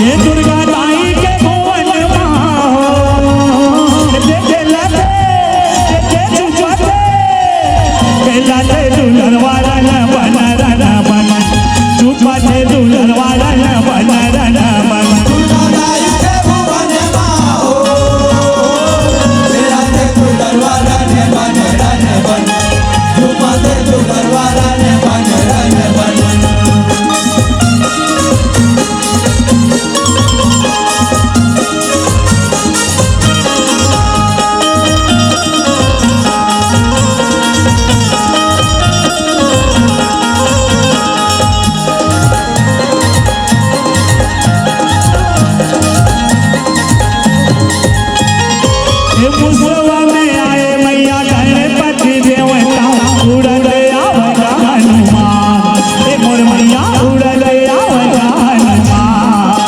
ये दुर्गा ताई के भुवन दुलरवारा न बन रन बन चुपा थे दुलरवारा न बन रन बन मुसवा में आए मैया गणपति देवता उड़ल आवता हनुमान ए मोर मैया उड़ल आवता हनुमान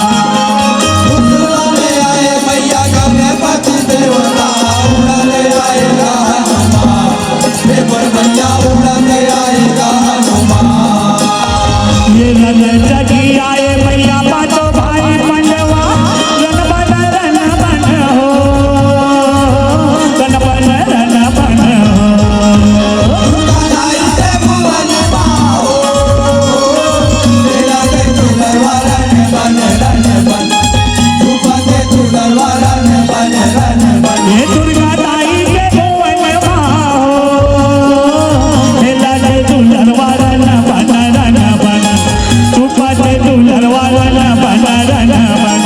मुसवा में आए मैया गणपति देवता उड़ल आएगा हनुमान ए मोर मैया उड़ल आएगा हनुमान ये रन जगी आए मैया पाँचों भाई पंडवा रन बन हो ये दुर्गा ताई के भुवन दुलरवारा न बन रन बन चुपा थे दुलरवारा न बन रन बन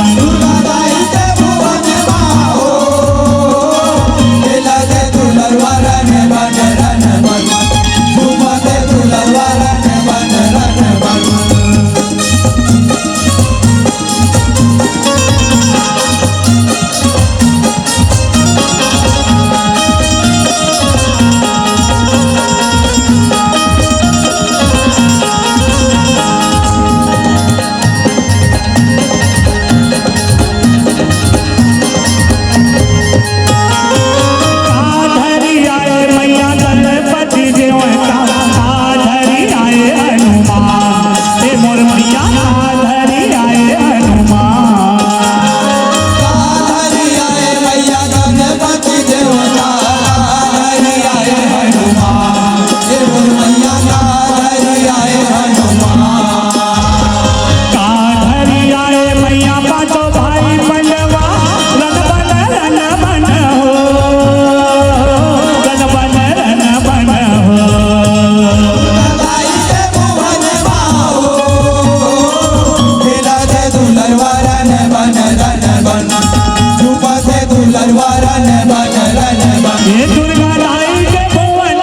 ये दुर्गा ताई के भुवन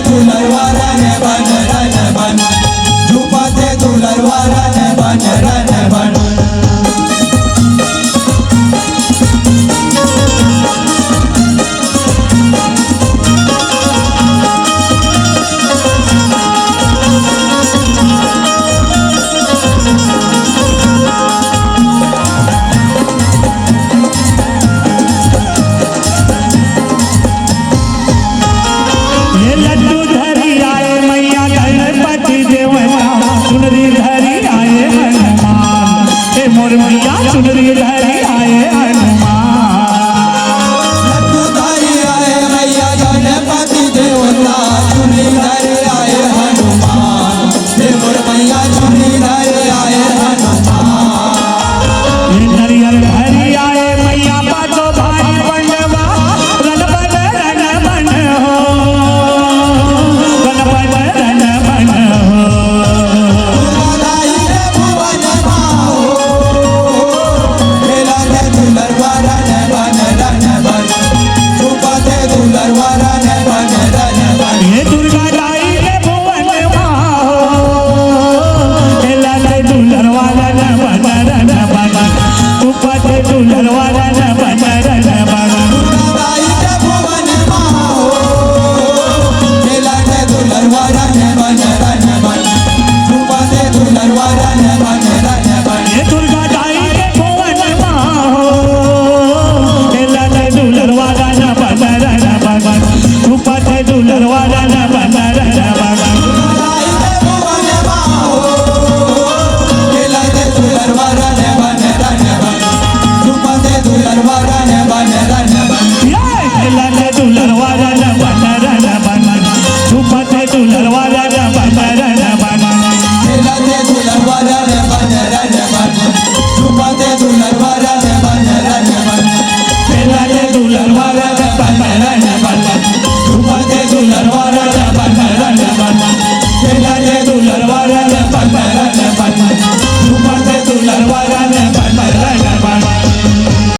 दुलरवारा न बन रन बन चुपा थे दुलरवारा न बन रन बन ये लड्डू धरी आए मैया गणपति देवता चुनरी धरी आए हनुमान ए मोर मैया चुनरी धरी आए हनुमान लड्डू धरी आए मैया गणपति देवता चुनरी धरी आए हनुमान हे मोर मैया चुनरी